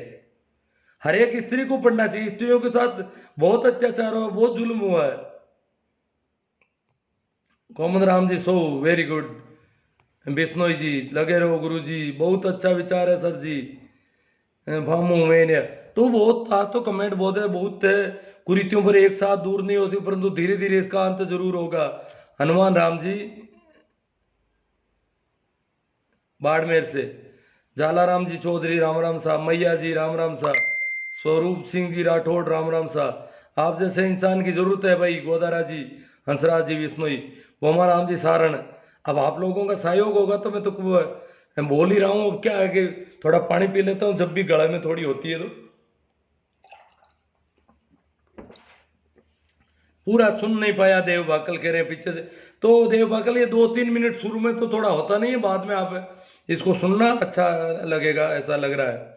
हर एक स्त्री को पढ़ना चाहिए। स्त्रियों के साथ बहुत अत्याचार हुआ, बहुत जुल्म हुआ है। Common Ram ji so very good. Bishnoi जी लगे रहो गुरु जी, बहुत अच्छा विचार है सर जी। भामू मैंने तो बहुत था, तो कमेंट बहुत है, बहुत है। कुरीतियों पर एक साथ दूर नहीं होती, परंतु धीरे धीरे इसका अंत जरूर होगा। हनुमान राम जी बाड़मेर से, झालाराम जी चौधरी राम राम सा, मैया जी राम राम सा, स्वरूप सिंह जी राठौड़ राम राम सा। आप जैसे इंसान की जरूरत है भाई। गोदारा जी, हंसराज जी विश्नोई, पोमा राम जी सारण। अब आप लोगों का सहयोग होगा तो मैं बोल ही रहा हूँ। अब क्या है कि थोड़ा पानी पी लेता हूँ जब भी गला में थोड़ी होती है, तो पूरा सुन नहीं पाया। देव बाकल कह रहे हैं पीछे से, तो देव बाकल ये 2-3 मिनट शुरू में तो थोड़ा होता नहीं है, बाद में आप इसको सुनना अच्छा लगेगा, ऐसा लग रहा है।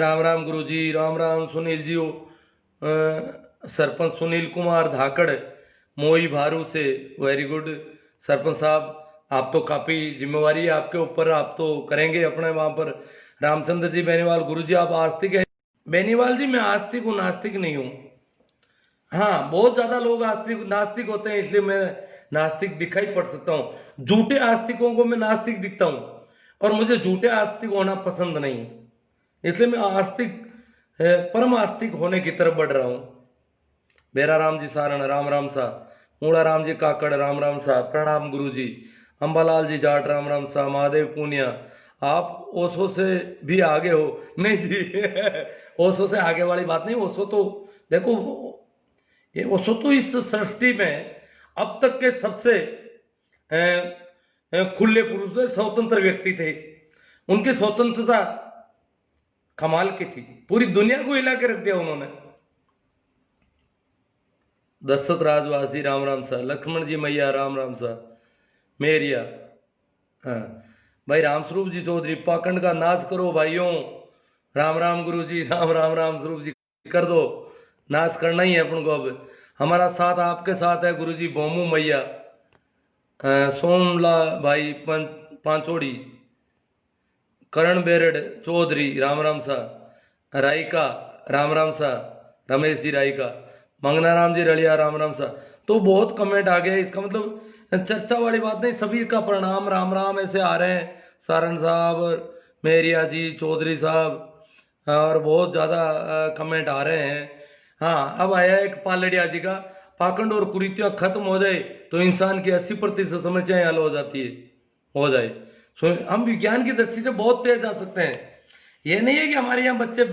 राम राम गुरु जी, राम राम सुनील जी। सरपंच सुनील कुमार धाकड़ मोई भारू से, वेरी गुड सरपंच साहब। आप तो काफ़ी जिम्मेवारी है आपके ऊपर, आप तो करेंगे अपने वहाँ पर। रामचंद्र जी बेनीवाल, गुरु जी आप आस्तिक हैं? बेनीवाल जी मैं आस्तिक हूँ, नास्तिक नहीं हूँ। हाँ, बहुत ज़्यादा लोग आस्तिक नास्तिक होते हैं, इसलिए मैं नास्तिक दिखाई पड़ सकता हूँ। झूठे आस्तिकों को मैं नास्तिक दिखता हूँ, और मुझे झूठे आस्तिक होना पसंद नहीं, इसलिए मैं आस्तिक परम आस्तिक होने की तरफ बढ़ रहा हूँ। बेरा राम जी सारण राम राम सा, मूड़ा राम जी काकड़ राम राम सा, प्रणाम गुरु जी। अम्बालाल जी जाट राम राम सा, महादेव पूनिया। आप ओशो से भी आगे हो? नहीं जी ओशो से आगे वाली बात नहीं। ओशो तो देखो, ये ओशो तो इस सृष्टि में अब तक के सबसे खुले पुरुष थे, स्वतंत्र व्यक्ति थे। उनकी स्वतंत्रता कमाल की थी, पूरी दुनिया को हिला के रख दिया उन्होंने। दशरथ राजवासी राम राम सा, लक्ष्मण जी मैया राम राम सा, मेरिया। हाँ भाई, रामस्वरूप जी चौधरी, पाखंड का नाश करो भाइयों। राम राम गुरु जी, राम राम राम स्वरूप जी, कर दो, नाश करना ही है अपन को। अब हमारा साथ आपके साथ है गुरु जी। भोमू मैया, सोमला भाई पांचोड़ी, करण बेरड़ चौधरी राम राम सा, रायका राम राम सा, रमेश जी रायका, मंगना राम जी रलिया राम राम सा। तो बहुत कमेंट आ गए, इसका मतलब चर्चा वाली बात नहीं, सभी का प्रणाम राम राम ऐसे आ रहे हैं। सारण साहब, मेरिया जी, चौधरी साहब, और बहुत ज़्यादा कमेंट आ रहे हैं। हाँ, अब आया एक पालड़िया जी का, पाखंड और कुरीतियाँ खत्म हो जाए तो इंसान की 80% समस्याएं हल हो जाती है, हो जाए। सो हम विज्ञान की दृष्टि से बहुत तेज जा सकते हैं। ये नहीं है कि हमारे यहाँ बच्चे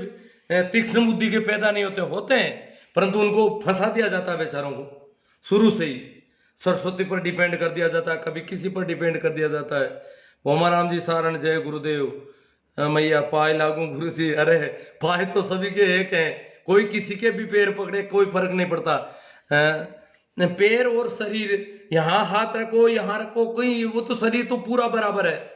तीक्ष्ण बुद्धि के पैदा नहीं होते, होते हैं, परंतु उनको फंसा दिया जाता है बेचारों को शुरू से ही। सरस्वती पर डिपेंड कर दिया जाता है, कभी किसी पर डिपेंड कर दिया जाता है। भोमाराम जी सारण, जय गुरुदेव। मैया पाए लागू गुरु जी, अरे पाए तो सभी के एक हैं, कोई किसी के भी पैर पकड़े कोई फर्क नहीं पड़ता। पैर और शरीर, यहाँ हाथ रखो यहाँ रखो, कोई वो तो शरीर तो पूरा बराबर है।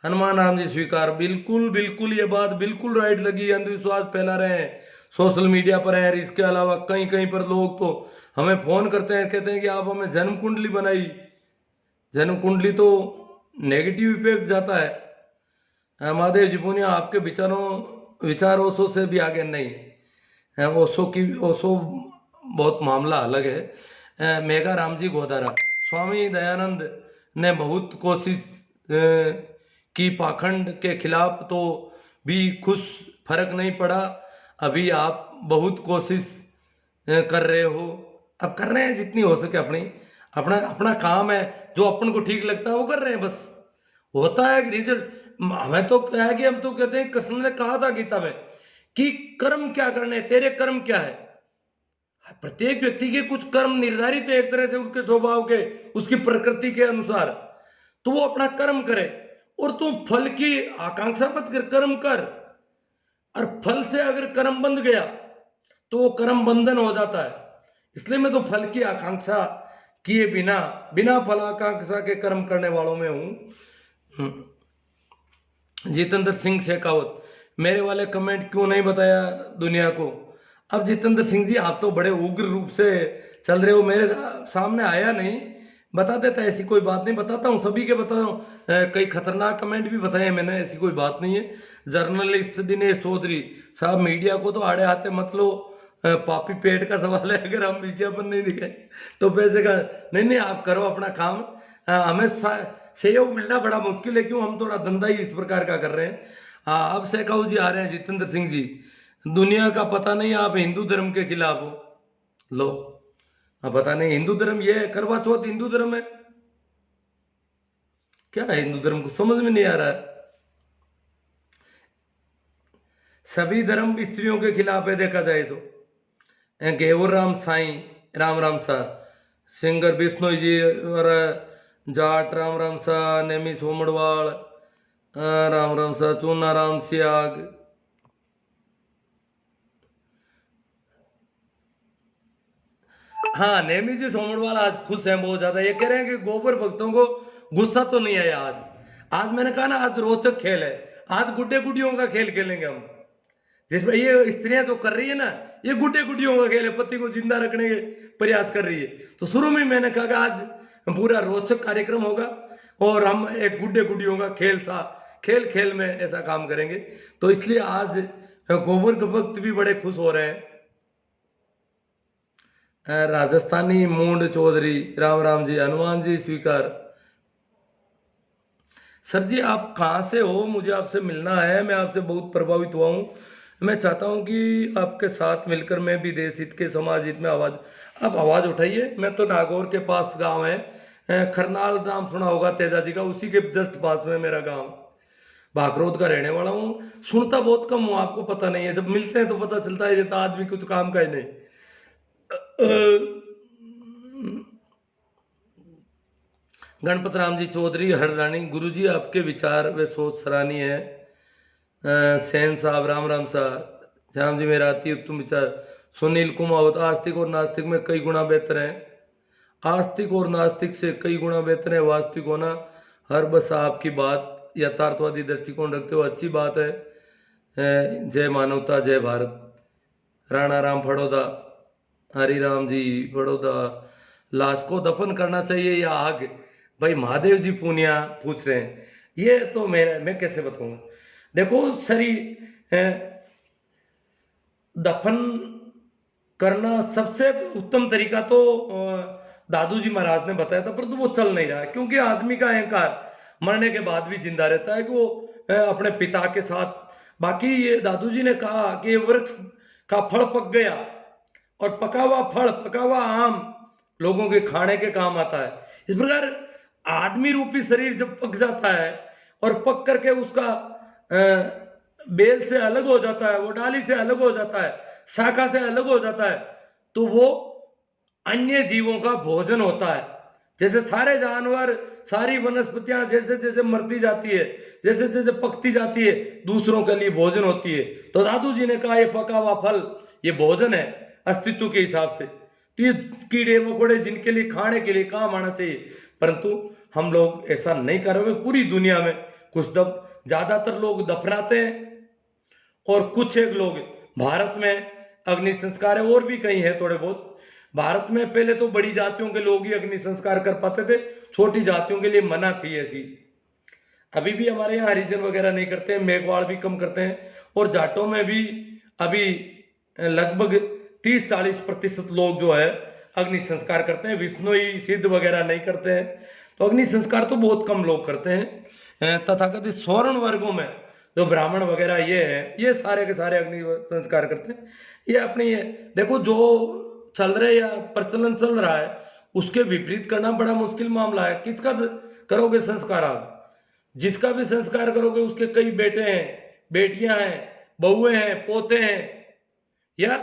हनुमान राम जी स्वीकार, बिल्कुल बिल्कुल, ये बात बिल्कुल राइट लगी। अंधविश्वास फैला रहे हैं, सोशल मीडिया पर है, इसके अलावा कहीं कहीं पर लोग तो हमें फोन करते हैं, कहते हैं कि आप हमें जन्म कुंडली बनाई। जन्म कुंडली तो नेगेटिव इफेक्ट जाता है। महादेव जी पुनिया, आपके विचार ओशो से भी आगे नहीं है। ओशो बहुत मामला अलग है। मेघा राम जी गोदारा, स्वामी दयानंद ने बहुत कोशिश की पाखंड के खिलाफ, तो भी कुछ फर्क नहीं पड़ा। अभी आप बहुत कोशिश कर रहे हो, अब कर रहे हैं जितनी हो सके, अपनी अपना अपना काम है, जो अपन को ठीक लगता है वो कर रहे हैं, बस होता है कि रिजल्ट। हमें तो क्या है कि हम तो कहते हैं, कृष्ण ने कहा था गीता में कि कर्म क्या करने, तेरे कर्म क्या है। प्रत्येक व्यक्ति के कुछ कर्म निर्धारित है एक तरह से, उसके स्वभाव के, उसकी प्रकृति के अनुसार, तो वो अपना कर्म करे। और तुम फल की आकांक्षा मत कर, कर्म कर। और फल से अगर कर्म बंध गया तो वो कर्म बंधन हो जाता है। इसलिए मैं तो फल की आकांक्षा किए बिना, बिना फल आकांक्षा के कर्म करने वालों में हूं। जितेंद्र सिंह शेखावत, मेरे वाले कमेंट क्यों नहीं बताया दुनिया को। अब जितेंद्र सिंह जी, आप तो बड़े उग्र रूप से चल रहे हो, मेरे सामने आया नहीं, बता देता, ऐसी कोई बात नहीं, बताता हूँ, सभी के बता रहा हूँ। कई खतरनाक कमेंट भी बताए मैंने, ऐसी कोई बात नहीं है। जर्नलिस्ट दिनेश चौधरी साहब, मीडिया को तो आड़े हाथे मत लो, पापी पेट का सवाल है। अगर हम विज्ञापन नहीं दिखाए तो पैसे का नहीं, आप करो अपना काम। हमें सहयोग मिलना बड़ा मुश्किल है, क्यों, हम थोड़ा धंधा ही इस प्रकार का कर रहे हैं। अब शेखाऊ जी आ रहे हैं, जितेंद्र सिंह जी, दुनिया का पता नहीं आप हिंदू धर्म के खिलाफ हो। लो, अब पता नहीं हिंदू धर्म, ये करवा चौथ हिंदू धर्म है क्या है? हिंदू धर्म को समझ में नहीं आ रहा है। सभी धर्म स्त्रियों के खिलाफ है देखा जाए तो। गेवर राम साई राम राम सा, सिंगर बिश्नोई जी और जाट राम राम सा, नेमी सोमड़वाल राम राम सा, चूना राम सियाग, हाँ नेमी जी सोमड़वाल आज खुश हैं बहुत ज्यादा। ये कह रहे हैं कि गोबर भक्तों को गुस्सा तो नहीं आया आज। आज मैंने कहा ना, आज रोचक खेल है, आज गुड्डे गुडियों का खेल खेलेंगे हम, जिसमें ये स्त्रियां तो कर रही है ना, ये गुड्डे गुडियों का खेल है, पति को जिंदा रखने के प्रयास कर रही है। तो शुरू में मैंने कहा कि आज पूरा रोचक कार्यक्रम होगा और हम एक गुड्डे गुडियों का खेल सा, खेल खेल में ऐसा काम करेंगे। तो इसलिए आज गोबर भक्त भी बड़े खुश हो रहे हैं। राजस्थानी मूंड चौधरी राम राम जी, हनुमान जी स्वीकार। सर जी आप कहाँ से हो, मुझे आपसे मिलना है, मैं आपसे बहुत प्रभावित हुआ हूँ। मैं चाहता हूँ कि आपके साथ मिलकर मैं भी देश हित के, समाज हित में आप आवाज़ उठाइए। मैं तो नागौर के पास गांव है, खरनाल नाम सुना होगा तेजा जी का, उसी के जस्ट पास में मेरा गांव, भाखरोद का रहने वाला हूँ। सुनता बहुत कम हूँ, आपको पता नहीं है, जब मिलते हैं तो पता चलता है ये तो आदमी कुछ काम का ही नहीं। गणपत राम जी चौधरी हररानी, गुरु जी आपके विचार व सोच सराहनीय है। सेन साहब राम राम सा, श्याम जी मेरा अति उत्तम विचार। सुनील कुमावत, आस्तिक और नास्तिक में कई गुना बेहतर है, आस्तिक और नास्तिक से कई गुना बेहतर है वास्तविक होना। हर बस आपकी बात यथार्थवादी दृष्टिकोण रखते हो, अच्छी बात है। जय मानवता, जय भारत। राणा राम फड़ौदा, हरी राम जी फड़ौदा, लाश को दफन करना चाहिए या आग? भाई महादेव जी पूनिया पूछ रहे हैं, ये तो मैं कैसे बताऊंगा। देखो शरीर दफन करना सबसे उत्तम तरीका तो दादू जी महाराज ने बताया था, परंतु वो चल नहीं रहा है, क्योंकि आदमी का अहंकार मरने के बाद भी जिंदा रहता है कि वो अपने पिता के साथ। बाकी ये दादू जी ने कहा कि ये वृक्ष का फल पक गया, और पका हुआ फल, पका हुआ आम लोगों के खाने के काम आता है। इस प्रकार आदमी रूपी शरीर जब पक जाता है और पक करके उसका बेल से अलग हो जाता है, वो डाली से अलग हो जाता है, शाखा से अलग हो जाता है, तो वो अन्य जीवों का भोजन होता है। जैसे सारे जानवर, सारी वनस्पतियां जैसे जैसे मरती जाती है, जैसे जैसे पकती जाती है, दूसरों के लिए भोजन होती है। तो दादू जी ने कहा ये पका हुआ फल ये भोजन है अस्तित्व के हिसाब से, तो ये कीड़े मकोड़े जिनके लिए खाने के लिए काम आना चाहिए, परंतु हम लोग ऐसा नहीं कर रहे। पूरी दुनिया में कुछ ज्यादातर लोग दफनाते हैं, और कुछ एक लोग भारत में अग्नि संस्कार है, और भी कहीं है थोड़े बहुत। भारत में पहले तो बड़ी जातियों के लोग ही अग्नि संस्कार कर पाते थे, छोटी जातियों के लिए मना थी ऐसी। अभी भी हमारे यहाँ हरिजन वगैरह नहीं करते हैं, मेघवाड़ भी कम करते हैं, और जाटों में भी अभी लगभग 30-40% लोग जो है अग्नि संस्कार करते हैं। विष्णुई सिद्ध वगैरह नहीं करते हैं, तो अग्नि संस्कार तो बहुत कम लोग करते हैं। तथाकथित स्वर्ण वर्गों में जो ब्राह्मण वगैरह ये है, ये सारे के सारे अग्नि संस्कार करते हैं। ये अपनी ये देखो, जो चल रहे या प्रचलन चल रहा है उसके विपरीत करना बड़ा मुश्किल मामला है। किसका करोगे संस्कार आप? जिसका भी संस्कार करोगे उसके कई बेटे हैं, बेटियां हैं, बहुएं हैं, पोते हैं, या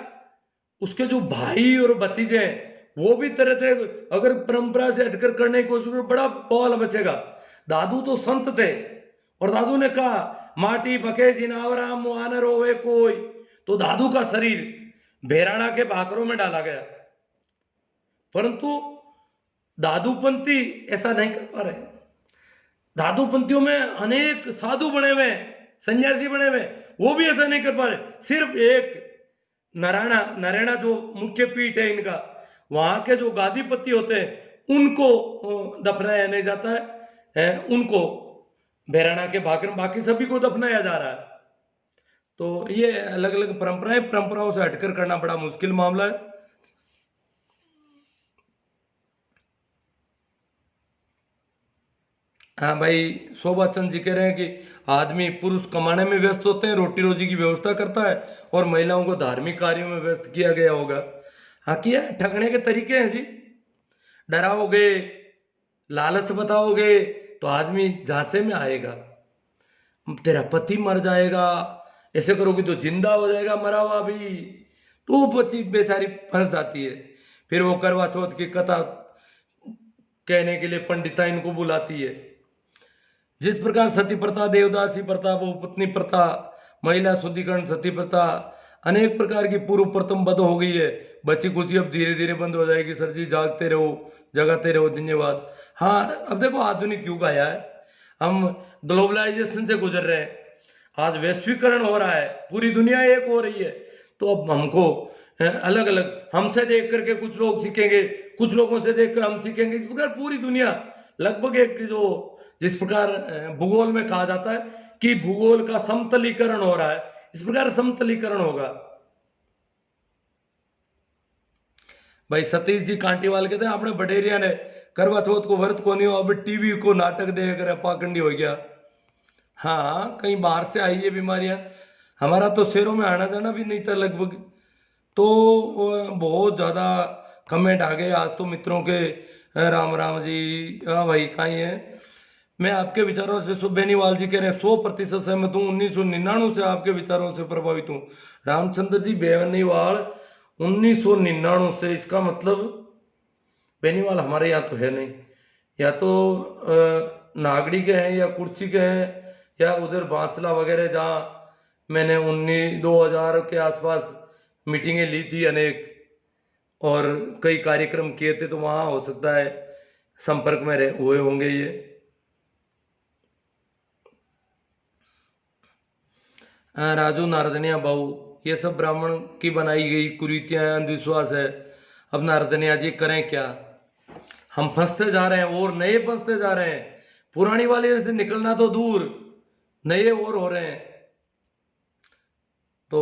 उसके जो भाई और भतीजे हैं वो भी तरह तरह अगर परंपरा से हटकर करने की कोशिश करो, बड़ा बवाल बचेगा। दादू तो संत थे, और दादू ने कहा माटी पके जिनावरा मुआनर होवे कोई, तो दादू का शरीर भेराणा के भाकरों में डाला गया, परंतु दादूपंथी ऐसा नहीं कर पा रहे। दादूपंथियों में अनेक साधु बने हुए, सन्यासी बने हुए, वो भी ऐसा नहीं कर पा रहे। सिर्फ एक नारायणा जो मुख्य पीठ है इनका, वहां के जो गादीपति होते हैं उनको दफनाया नहीं जाता है, उनको भेराणा के भाकर, बाकी सभी को दफनाया जा रहा है। तो ये अलग अलग परंपराओं से हटकर करना बड़ा मुश्किल मामला है। हाँ भाई, शोभा चंद जी कह रहे हैं कि आदमी पुरुष कमाने में व्यस्त होते हैं, रोटी रोजी की व्यवस्था करता है, और महिलाओं को धार्मिक कार्यों में व्यस्त किया गया होगा। हाँ किया, ठगने के तरीके हैं जी। डराओगे, लालच बताओगे तो आदमी झांसे में आएगा, तेरा पति मर जाएगा, ऐसे करोगे तो जिंदा हो जाएगा मरा हुआ भी, तो वो पति बेचारी फंस जाती है। फिर वो करवा चौथ की कथा कहने के लिए पंडिता इनको बुलाती है। जिस प्रकार सती प्रथा, देवदासी प्रथा, बहुपत्नी प्रथा, महिला शुद्धिकरण सती प्रथा, अनेक प्रकार की पूर्व प्रथम बंद हो गई है, बची कुची अब धीरे धीरे बंद हो जाएगी। सर जी जागते रहो, जगाते रहो, धन्यवाद। हाँ, अब देखो आधुनिक युग आया है, हम ग्लोबलाइजेशन से गुजर रहे हैं, आज वैश्वीकरण हो रहा है, पूरी दुनिया एक हो रही है, तो अब हमको अलग अलग, हमसे देख करके कुछ लोग सीखेंगे, कुछ लोगों से देखकर हम सीखेंगे। इस प्रकार पूरी दुनिया लगभग एक जो जिस प्रकार भूगोल में कहा जाता है कि भूगोल का समतलीकरण हो रहा है, इस प्रकार समतलीकरण होगा। भाई सतीश जी कांटीवाल कहते हैं अपने बडेरिया ने करवा चौथ को व्रत को नहीं हो, अब टीवी को नाटक देकर पाखंडी हो गया। हाँ, कहीं बाहर से आई है बीमारियां, हमारा तो शहरों में आना जाना भी नहीं था लगभग, तो बहुत ज़्यादा कमेंट आ गए आज तो मित्रों के। राम राम जी, हाँ भाई कहीं है। मैं आपके विचारों से बेनीवाल जी कह रहे हैं 100% सहमत हूँ, 1999 से आपके विचारों से प्रभावित हूँ। रामचंद्र जी बेनीवाल 1999 से, इसका मतलब बेनीवाल हमारे यहाँ तो है नहीं, या तो नागड़ी के हैं या कुर्ची के हैं, या उधर बांसला वगैरह जहाँ मैंने 2000 के आसपास मीटिंगें ली थी अनेक, और कई कार्यक्रम किए थे, तो वहाँ हो सकता है संपर्क में हुए होंगे ये। राजू नारदनिया बाबू, ये सब ब्राह्मण की बनाई गई कुरीतियां, अंधविश्वास है। अब नारदनिया जी करें क्या? हम फंसते जा रहे हैं और नए फंसते जा रहे हैं। पुरानी वाले से निकलना तो दूर, नए और हो रहे हैं। तो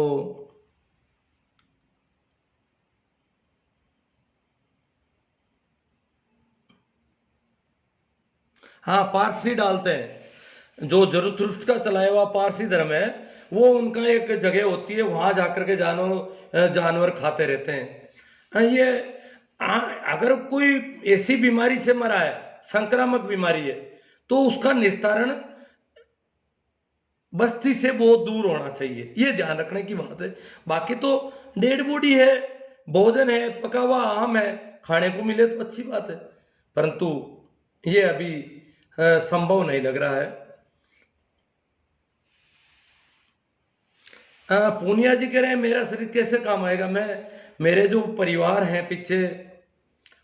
हाँ, पारसी डालते हैं। जो जरथुस्त्र का चलाया हुआ पारसी धर्म है, वो उनका एक जगह होती है, वहां जाकर के जानवर खाते रहते हैं। ये अगर कोई ऐसी बीमारी से मरा है, संक्रामक बीमारी है, तो उसका निस्तारण बस्ती से बहुत दूर होना चाहिए, ये ध्यान रखने की बात है। बाकी तो डेड बॉडी है, भोजन है, पका हुआ आम है, खाने को मिले तो अच्छी बात है, परंतु ये अभी संभव नहीं लग रहा है। पूनिया जी कह रहे हैं मेरा शरीर कैसे काम आएगा? मेरे जो परिवार हैं पीछे,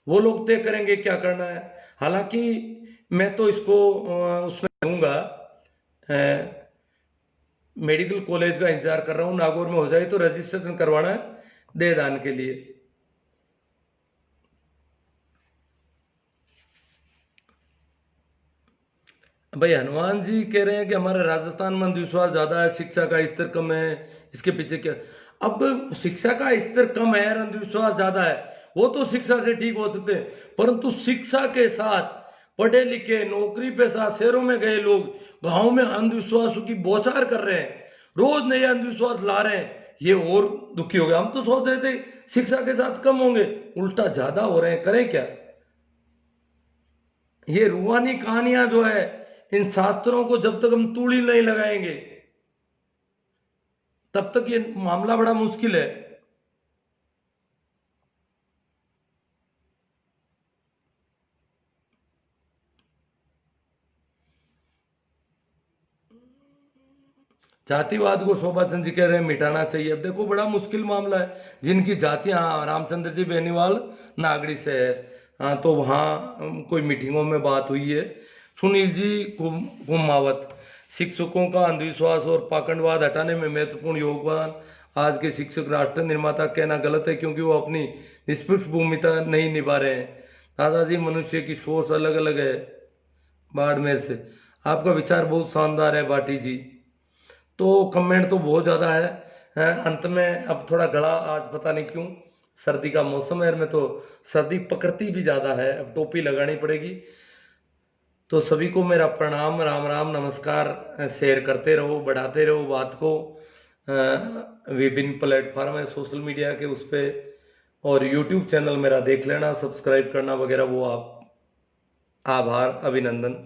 वो लोग तय करेंगे क्या करना है। हालांकि मैं तो इसको उसमें दूंगा, मेडिकल कॉलेज का इंतजार कर रहा हूँ, नागौर में हो जाए तो रजिस्ट्रेशन करवाना है देहदान के लिए। भाई हनुमान जी कह रहे हैं कि हमारे राजस्थान में अंधविश्वास ज्यादा है, शिक्षा का स्तर कम है, इसके पीछे क्या? अब शिक्षा का स्तर कम है और अंधविश्वास ज्यादा है, वो तो शिक्षा से ठीक हो सकते हैं, परंतु शिक्षा के साथ पढ़े लिखे नौकरी पे साथ शहरों में गए लोग गांव में अंधविश्वासों की बौछार कर रहे हैं, रोज नए अंधविश्वास ला रहे हैं, ये और दुखी हो गए। हम तो सोच रहे थे शिक्षा के साथ कम होंगे, उल्टा ज्यादा हो रहे हैं, करें क्या? ये रूहानी कहानियां जो है, इन शास्त्रों को जब तक हम तूड़ी नहीं लगाएंगे तब तक ये मामला बड़ा मुश्किल है। जातिवाद को शोभा चंद जी कह रहे हैं मिटाना चाहिए। अब देखो बड़ा मुश्किल मामला है, जिनकी जातियां, रामचंद्र जी बेनीवाल नागड़ी से है, तो वहाँ कोई मीटिंगों में बात हुई है। सुनील जी कुमावत, शिक्षकों का अंधविश्वास और पाखंडवाद हटाने में महत्वपूर्ण योगदान, आज के शिक्षक राष्ट्र निर्माता कहना गलत है क्योंकि वो अपनी निष्पक्ष भूमिका नहीं निभा रहे हैं। दादाजी मनुष्य की सोच अलग अलग है। बाड़मेर से आपका विचार बहुत शानदार है बाटी जी। तो कमेंट तो बहुत ज़्यादा है, अंत में अब थोड़ा गला, आज पता नहीं क्यों, सर्दी का मौसम है, में तो सर्दी पकड़ती भी ज़्यादा है, अब टोपी लगानी पड़ेगी। तो सभी को मेरा प्रणाम, राम राम, नमस्कार। शेयर करते रहो, बढ़ाते रहो बात को। विभिन्न प्लेटफॉर्म है सोशल मीडिया के, उस पर, और यूट्यूब चैनल मेरा देख लेना, सब्सक्राइब करना वगैरह वो आप, आभार, अभिनंदन।